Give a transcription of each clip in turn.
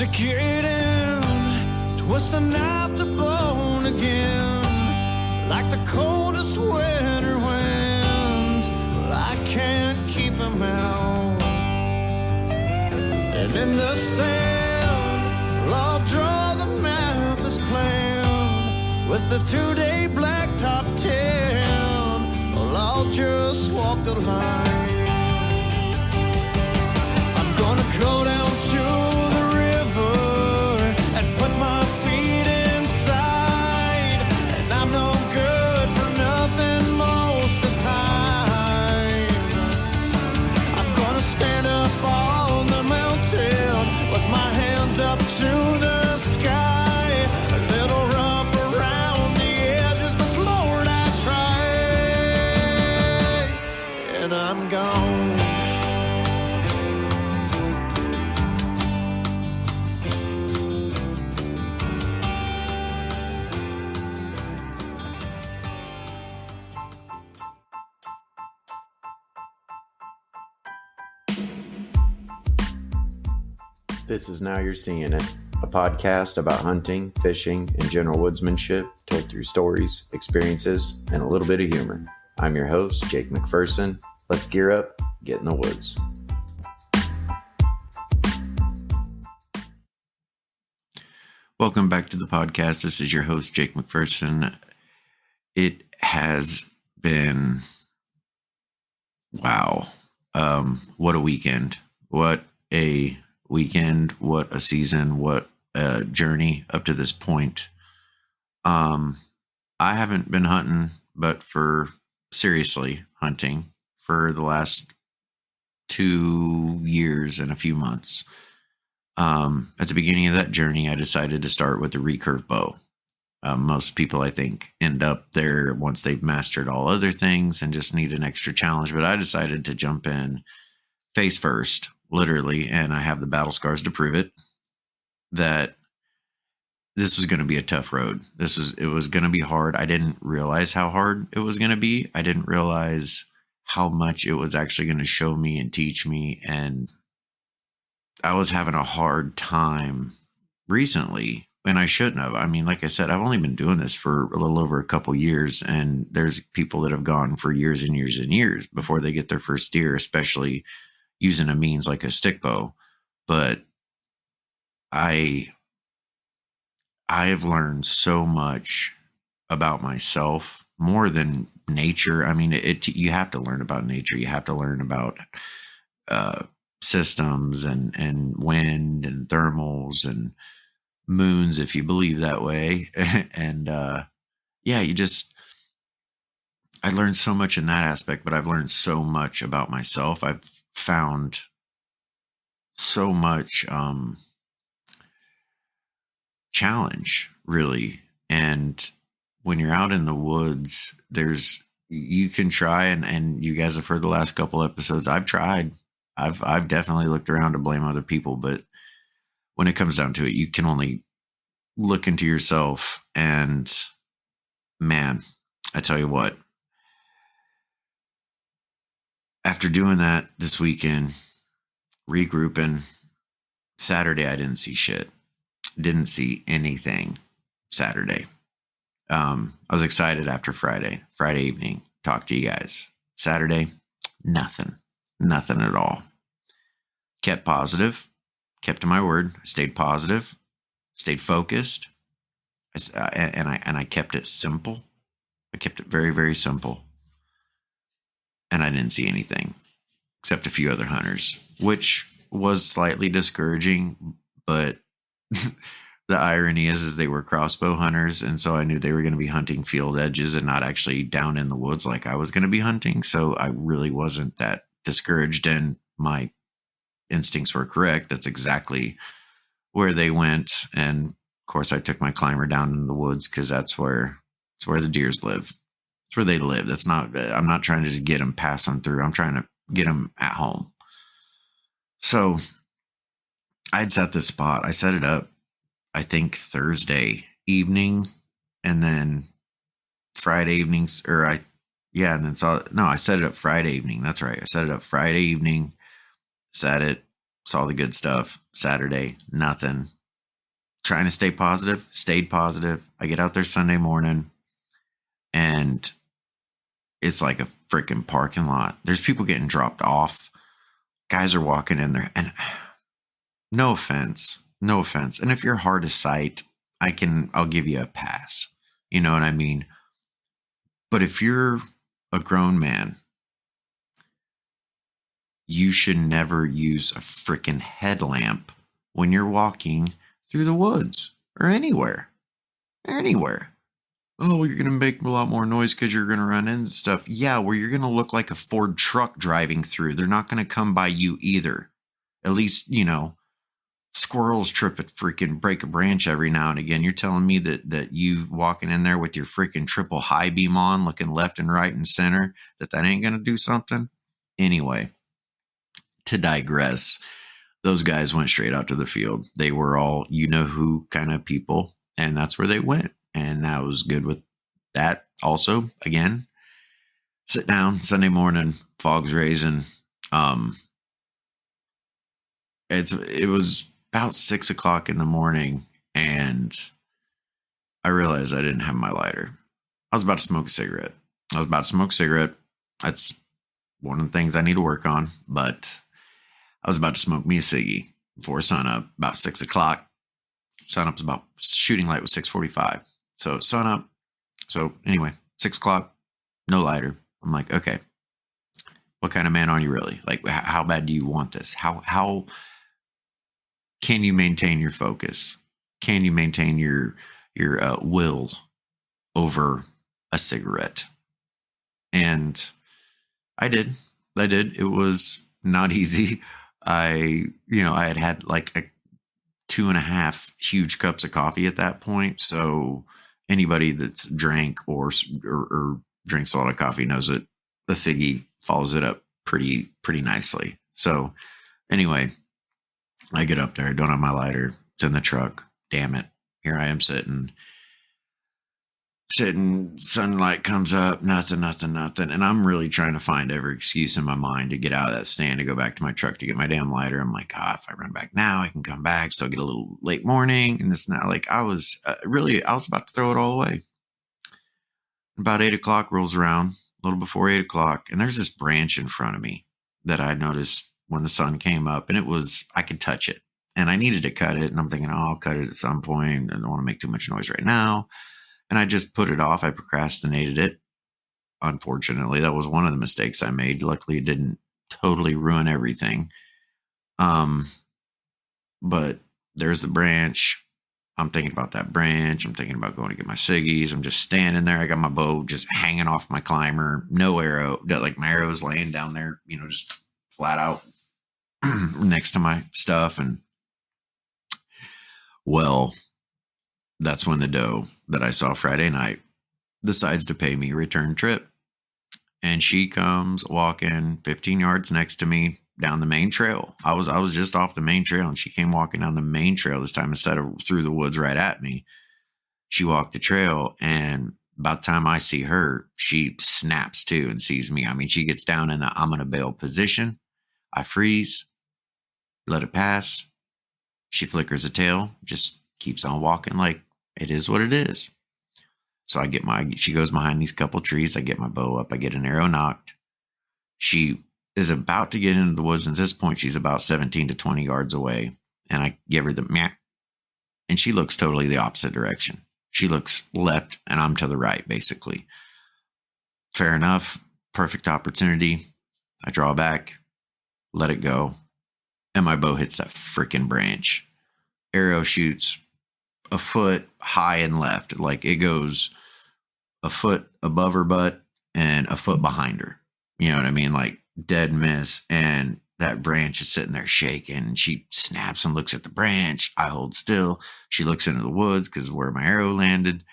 stick it in, twist the knife to bone again, like the coldest winter winds. Well, I can't keep them out. And in the sand, well, I'll draw the map as planned, with the 2-day blacktop tan. Well, I'll just walk the line. I'm gonna go down to the river and put my feet inside, and I'm no good for nothing most of the time. I'm gonna stand up on the mountain with my hands up to the sky, a little rough around the edges, but Lord, I try, and I'm gone. This is Now You're Seeing It, a podcast about hunting, fishing, and general woodsmanship told through stories, experiences, and a little bit of humor. I'm your host, Jake McPherson. Let's gear up, get in the woods. Welcome back to the podcast. This is your host, Jake McPherson. It has been, wow, what a weekend. What a weekend, what a season, what a journey up to this point. I haven't been hunting, but seriously hunting for the last 2 years and a few months. At the beginning of that journey, I decided to start with the recurve bow. Most people, I think, end up there once they've mastered all other things and just need an extra challenge. But I decided to jump in face first, literally, and I have the battle scars to prove it, that this was going to be a tough road. It was going to be hard. I didn't realize how hard it was going to be. I didn't realize how much it was actually going to show me and teach me. And I was having a hard time recently, and I shouldn't have. I mean, like I said, I've only been doing this for a little over a couple years, and there's people that have gone for years and years and years before they get their first deer, especially using a means like a stick bow. But I've learned so much about myself, more than nature. I mean, you have to learn about nature. You have to learn about systems and wind and thermals and moons, if you believe that way. And I learned so much in that aspect, but I've learned so much about myself. I've found so much challenge, really. And when you're out in the woods, you can try, and you guys have heard the last couple episodes. I've tried. I've definitely looked around to blame other people, but when it comes down to it, you can only look into yourself. And man, I tell you what, after doing that this weekend, regrouping, Saturday, I didn't see shit. Didn't see anything Saturday. I was excited after Friday evening, talk to you guys. Saturday, nothing at all. Kept positive, kept to my word, stayed positive, stayed focused. And I kept it simple. I kept it very, very simple. And I didn't see anything except a few other hunters, which was slightly discouraging. But the irony is they were crossbow hunters. And so I knew they were going to be hunting field edges and not actually down in the woods like I was going to be hunting. So I really wasn't that discouraged, and my instincts were correct. That's exactly where they went. And of course I took my climber down in the woods, because it's where the deers live. It's where they live. I'm not trying to just get them, pass them through. I'm trying to get them at home. So I'd set this spot. I set it up, I think, Thursday evening, and then Friday evenings, I set it up Friday evening. That's right. I set it up Friday evening, set it, saw the good stuff. Saturday, nothing. Trying to stay positive, stayed positive. I get out there Sunday morning and it's like a freaking parking lot. There's people getting dropped off. Guys are walking in there, and no offense. And if you're hard to sight, I'll give you a pass. You know what I mean? But if you're a grown man, you should never use a freaking headlamp when you're walking through the woods or anywhere. Oh, you're going to make a lot more noise because you're going to run into stuff. Yeah, where you're going to look like a Ford truck driving through. They're not going to come by you either. At least, squirrels trip a freaking break a branch every now and again. You're telling me that you walking in there with your freaking triple high beam on, looking left and right and center, that ain't going to do something? Anyway, to digress, those guys went straight out to the field. They were all who kind of people, and that's where they went. And I was good with that. Also, again, sit down Sunday morning, fog's raising. It was about 6 o'clock in the morning, and I realized I didn't have my lighter. I was about to smoke a cigarette. That's one of the things I need to work on, but I was about to smoke me a ciggy before sunup, about 6 o'clock. Sunup's about, shooting light was 6:45. So sunup. So anyway, 6 o'clock, no lighter. I'm like, okay, what kind of man are you really? Like, how bad do you want this? How can you maintain your focus? Can you maintain your will over a cigarette? And I did. It was not easy. I had like a 2.5 huge cups of coffee at that point. So anybody that's drank or drinks a lot of coffee knows that the ciggy follows it up pretty nicely. So anyway, I get up there. I don't have my lighter. It's in the truck. Damn it. Here I am sitting. Sunlight comes up. Nothing. And I'm really trying to find every excuse in my mind to get out of that stand, to go back to my truck to get my damn lighter. I'm like, if I run back now, I can come back, still get a little late morning. And this now, like, I was about to throw it all away. About 8 o'clock rolls around, a little before 8 o'clock. And there's this branch in front of me that I noticed when the sun came up, and I could touch it, and I needed to cut it. And I'm thinking, I'll cut it at some point. I don't want to make too much noise right now. And I just put it off. I procrastinated it. Unfortunately, that was one of the mistakes I made. Luckily, it didn't totally ruin everything. But there's the branch. I'm thinking about that branch. I'm thinking about going to get my ciggies. I'm just standing there. I got my bow just hanging off my climber. No arrow. Like, my arrow's laying down there, just flat out next to my stuff. And well, that's when the doe that I saw Friday night decides to pay me a return trip. And she comes walking 15 yards next to me down the main trail. I was just off the main trail, and she came walking down the main trail this time instead of through the woods right at me. She walked the trail, and about the time I see her, she snaps to and sees me. I mean, she gets down in the I'm gonna bail position. I freeze, let it pass. She flickers a tail, just keeps on walking like it is what it is. So she goes behind these couple trees. I get my bow up. I get an arrow knocked. She is about to get into the woods. At this point, she's about 17 to 20 yards away. And I give her the meh. And she looks totally the opposite direction. She looks left, and I'm to the right, basically. Fair enough. Perfect opportunity. I draw back, let it go, and my bow hits that freaking branch. Arrow shoots a foot high and left. Like, it goes a foot above her butt and a foot behind her. You know what I mean? Like, dead miss. And that branch is sitting there shaking. She snaps and looks at the branch. I hold still. She looks into the woods because where my arrow landed.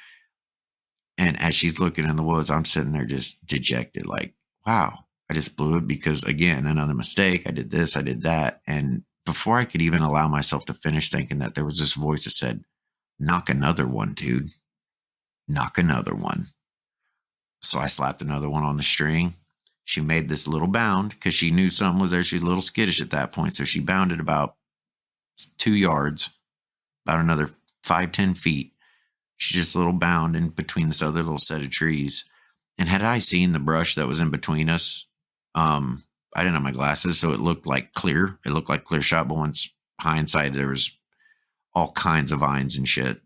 And as she's looking in the woods, I'm sitting there just dejected, like, wow, I just blew it because, again, another mistake. I did this, I did that. And before I could even allow myself to finish thinking that, there was this voice that said, knock another one, dude. Knock another one. So I slapped another one on the string. She made this little bound because she knew something was there. She was a little skittish at that point. So she bounded about 2 yards, about another 5-10 feet. She just a little bound in between this other little set of trees. And had I seen the brush that was in between us, I didn't have my glasses, so it looked like clear. It looked like clear shot, but once hindsight, there was all kinds of vines and shit.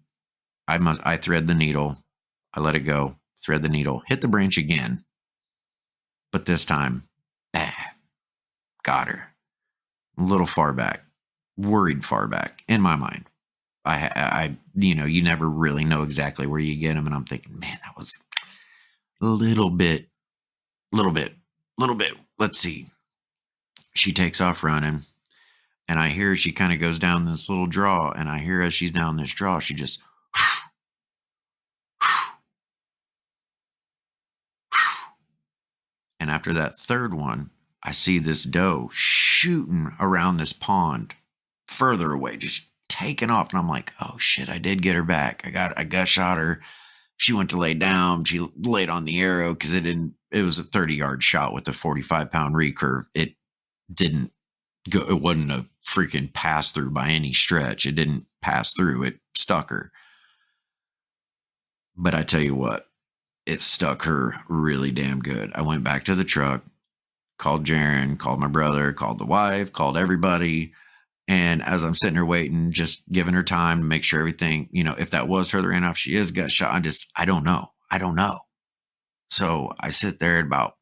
I thread the needle. I let it go, thread the needle, hit the branch again. But this time, got her. A little far back, worried far back in my mind. You never really know exactly where you get them. And I'm thinking, man, that was a little bit. Let's see. She takes off running, and I hear she kind of goes down this little draw, and I hear as she's down this draw, she just and after that third one, I see this doe shooting around this pond further away, just taking off. And I'm like, oh shit, I did get her back. I got shot her. She went to lay down. She laid on the arrow because it was a 30-yard shot with a 45-pound recurve. It didn't go, it wasn't a freaking pass through by any stretch. It didn't pass through. It stuck her. But I tell you what, it stuck her really damn good. I went back to the truck, called Jaron, called my brother, called the wife, called everybody. And as I'm sitting there waiting, just giving her time to make sure everything, if that was her that ran off, she is got shot. I don't know. So I sit there at about,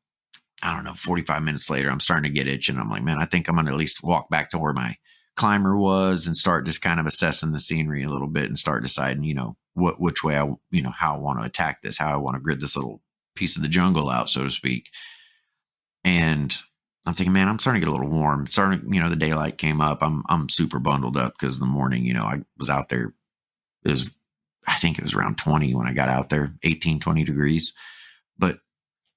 45 minutes later, I'm starting to get itching. I'm like, man, I think I'm going to at least walk back to where my climber was and start just kind of assessing the scenery a little bit and start deciding, which way how I want to attack this, how I want to grid this little piece of the jungle out, so to speak. And I'm thinking, man, I'm starting to get a little warm. The daylight came up. I'm super bundled up because in the morning, I was out there. I think it was around 20 when I got out there, 18, 20 degrees. But,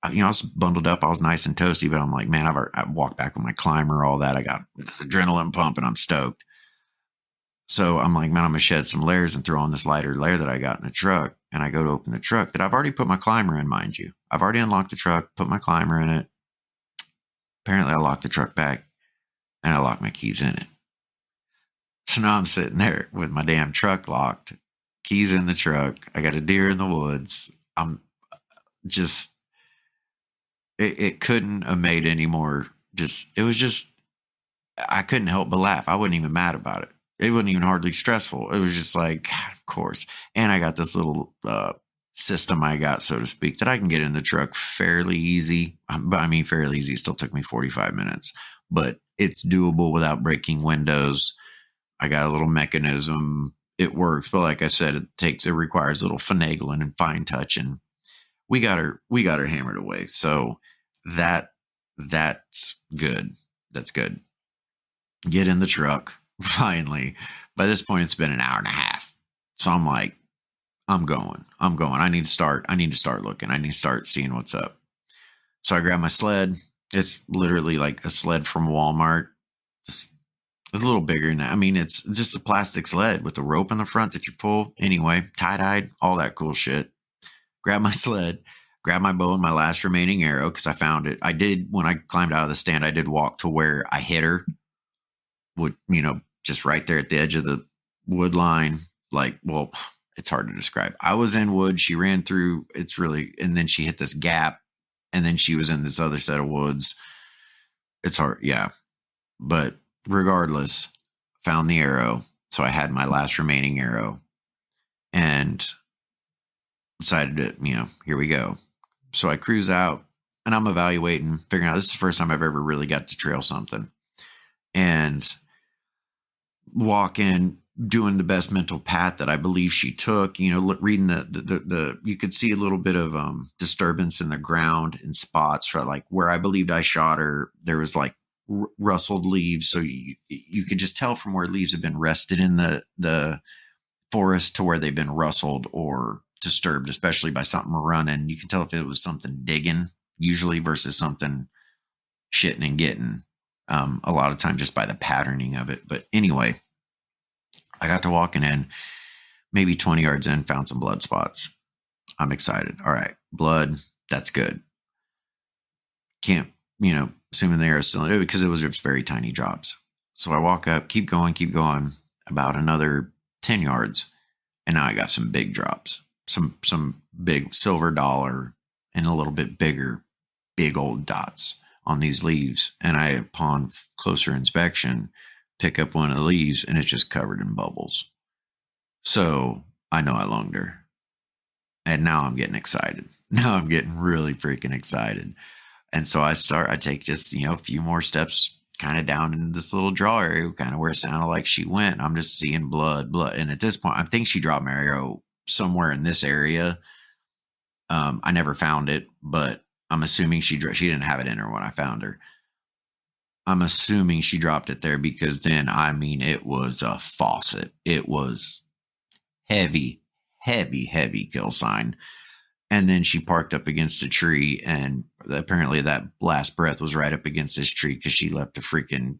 I was bundled up. I was nice and toasty, but I'm like, man, I walked back with my climber, all that. I got this adrenaline pump and I'm stoked. So I'm like, man, I'm going to shed some layers and throw on this lighter layer that I got in the truck. And I go to open the truck that I've already put my climber in, mind you. I've already unlocked the truck, put my climber in it. Apparently I locked the truck back and I locked my keys in it. So now I'm sitting there with my damn truck locked, keys in the truck. I got a deer in the woods. I'm just, it couldn't have made any more. I couldn't help but laugh. I wasn't even mad about it. It wasn't even hardly stressful. It was just like, God, of course. And I got this little system I got, so to speak, that I can get in the truck fairly easy. Fairly easy. It still took me 45 minutes, but it's doable without breaking windows. I got a little mechanism. It works. But like I said, it requires a little finagling and fine touch. And we got her hammered away. So that's good. That's good. Get in the truck. Finally, by this point, it's been an hour and a half. So I'm like, I'm going. I need to start looking. I need to start seeing what's up. So I grab my sled. It's literally like a sled from Walmart. Just it's a little bigger than that. It's just a plastic sled with a rope in the front that you pull. Anyway, tie-dyed, all that cool shit. Grab my sled, grab my bow and my last remaining arrow because I found it. I did, when I climbed out of the stand, I did walk to where I hit her. Just right there at the edge of the wood line. It's hard to describe. I was in wood. She ran through. And then she hit this gap, and then she was in this other set of woods. It's hard. Yeah. But regardless, found the arrow. So I had my last remaining arrow and decided to, here we go. So I cruise out and I'm evaluating, figuring out this is the first time I've ever really got to trail something. And walk in, doing the best mental path that I believe she took, reading the you could see a little bit of disturbance in the ground in spots for like where I believed I shot her. There was like rustled leaves. So you could just tell from where leaves have been rested in the forest to where they've been rustled or disturbed, especially by something running. You can tell if it was something digging usually versus something shitting and getting. A lot of time just by the patterning of it. But anyway, I got to walking in, maybe 20 yards in, found some blood spots. I'm excited. All right, blood, that's good. Can't assuming they are still, because it was just very tiny drops. So I walk up, keep going, about another 10 yards. And now I got some big drops, some big silver dollar and a little bit bigger, big old dots on these leaves. And I, upon closer inspection, pick up one of the leaves and it's just covered in bubbles. So I know I lunged her. And now I'm getting excited. Now I'm getting really freaking excited. And so I take just, a few more steps kind of down into this little draw area, kind of where it sounded like she went. I'm just seeing blood. And at this point, I think she dropped my arrow somewhere in this area. I never found it, but I'm assuming she didn't have it in her when I found her. I'm assuming she dropped it there because then, it was a faucet. It was heavy, heavy, heavy kill sign. And then she parked up against a tree, and apparently that last breath was right up against this tree because she left a freaking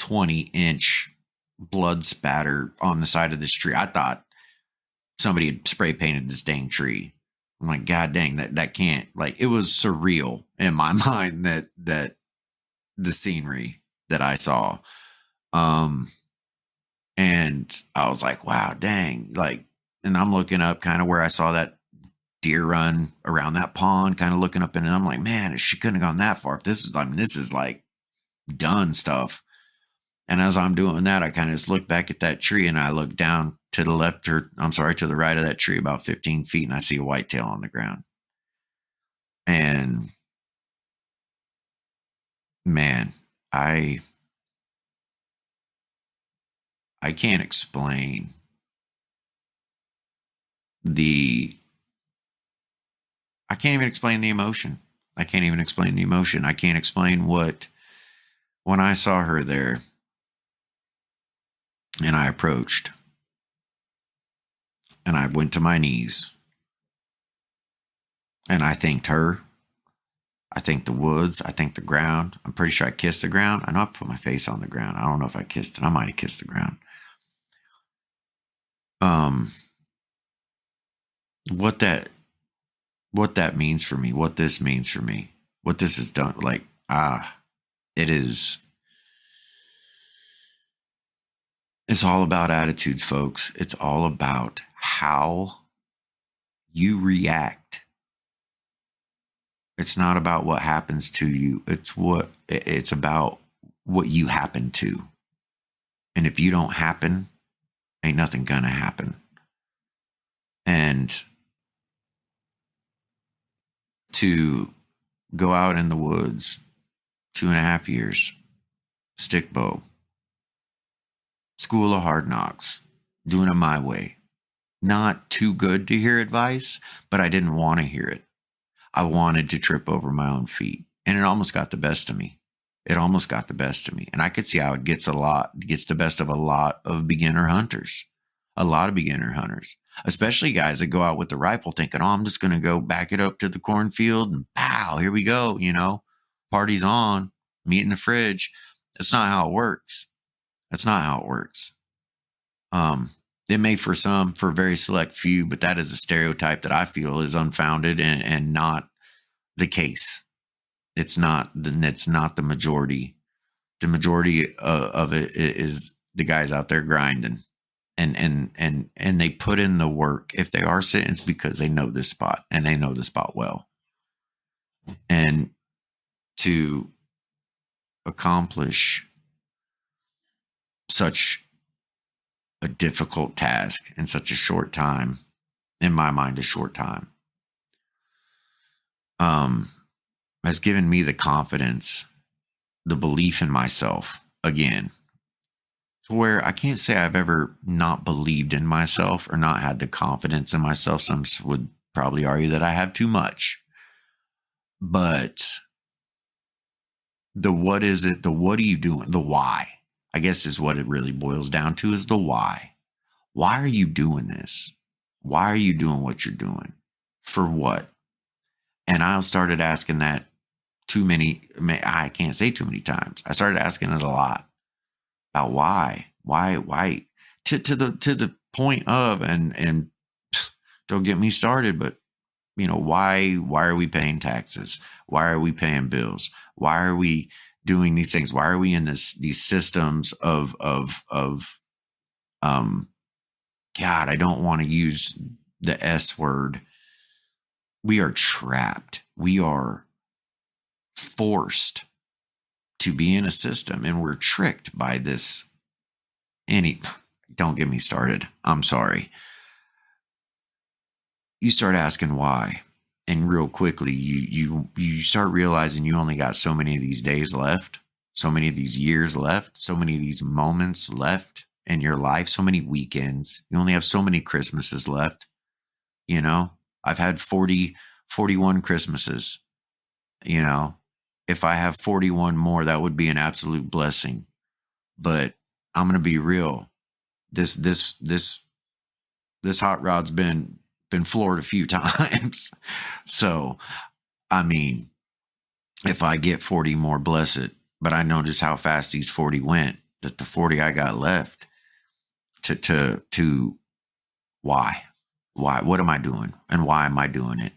20-inch blood spatter on the side of this tree. I thought somebody had spray painted this dang tree. I'm like, God dang, that can't, it was surreal in my mind that the scenery that I saw. And I was like, wow, dang, and I'm looking up kind of where I saw that deer run around that pond, kind of looking up in it. I'm like, man, she couldn't have gone that far. If this is like done stuff. And as I'm doing that, I kind of just look back at that tree and I look down to the left, to the right of that tree about 15 feet. And I see a whitetail on the ground. And man, I can't explain I can't even explain the emotion. I can't explain when I saw her there and I approached and I went to my knees and I thanked her. I thanked the woods. I thanked the ground. I'm pretty sure I kissed the ground. I know I put my face on the ground. I don't know if I kissed it. I might have kissed the ground. What that means for me, what this means for me, what this has done, it's all about attitudes, folks. It's all about how you react. It's not about what happens to you. It's about what you happen to. And if you don't happen, ain't nothing gonna happen. And to go out in the woods 2.5 years, stick bow, school of hard knocks, doing it my way. Not too good to hear advice, but I didn't want to hear it. I wanted to trip over my own feet, and it almost got the best of me. And I could see how it gets the best of a lot of beginner hunters, especially guys that go out with the rifle thinking, oh, I'm just going to go back it up to the cornfield and pow, here we go. Party's on, meat in the fridge. That's not how it works. It may for a very select few, but that is a stereotype that I feel is unfounded and not the case. It's not the majority. The majority of it is the guys out there grinding and they put in the work. If they are sitting, it's because they know this spot and they know the spot well. And to accomplish such a difficult task in such a short time, in my mind, has given me the confidence, the belief in myself again, to where I can't say I've ever not believed in myself or not had the confidence in myself. Some would probably argue that I have too much, but the what is it? The what are you doing? The why, I guess, is what it really boils down to, is the why. Why are you doing this? Why are you doing what you're doing? For what? And I started asking that I can't say too many times. I started asking it a lot about why to the point of, and don't get me started, but why are we paying taxes? Why are we paying bills? Why are we doing these things? Why are we in these systems of God, I don't want to use the S word. We are trapped. We are forced to be in a system, and we're tricked by this. Don't get me started. I'm sorry. You start asking why, and real quickly, you start realizing you only got so many of these days left, so many of these years left, so many of these moments left in your life, so many weekends. You only have so many Christmases left. I've had 41 Christmases. If I have 41 more, that would be an absolute blessing. But I'm going to be real. This hot rod's been floored a few times. So, I mean, if I get 40 more, bless it. But I know just how fast these 40 went, that the 40 I got left to why, what am I doing, and why am I doing it?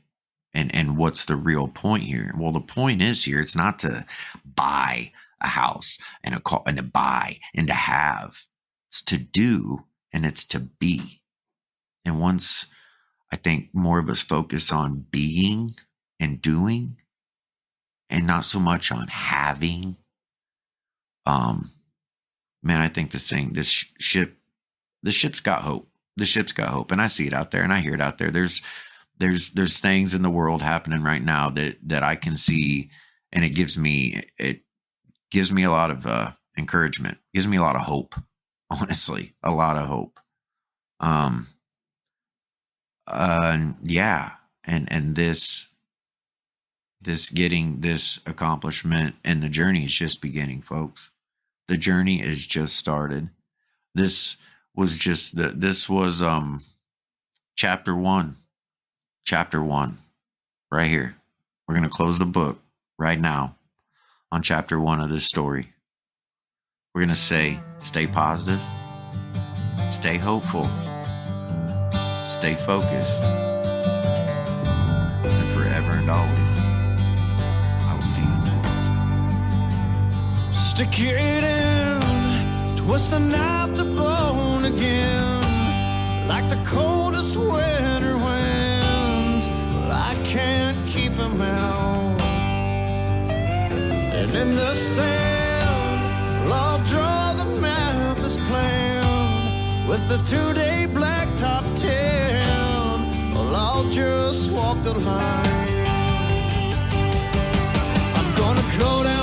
And what's the real point here? Well, the point is here, it's not to buy a house and a car and to buy and to have. It's to do, and it's to be. And once I think more of us focus on being and doing and not so much on having, man, I think this ship's got hope. The ship's got hope. And I see it out there, and I hear it out there. There's things in the world happening right now that I can see, and it gives me a lot of encouragement. It gives me a lot of hope, honestly, a lot of hope. Yeah, and this getting this accomplishment, and the journey is just beginning, folks. The journey is just started. This was chapter 1. Chapter 1, right here. We're going to close the book right now on chapter 1 of this story. We're going to say, stay positive, stay hopeful, stay focused, and forever and always, I will see you in the woods. Stick it in, twist the knife to bone again, like the coldest winter winds. Well, I can't keep them out. And in the sand, well, I'll draw the map as planned, with the 2-day blacktop town. Well, I'll just walk the line. I'm gonna go down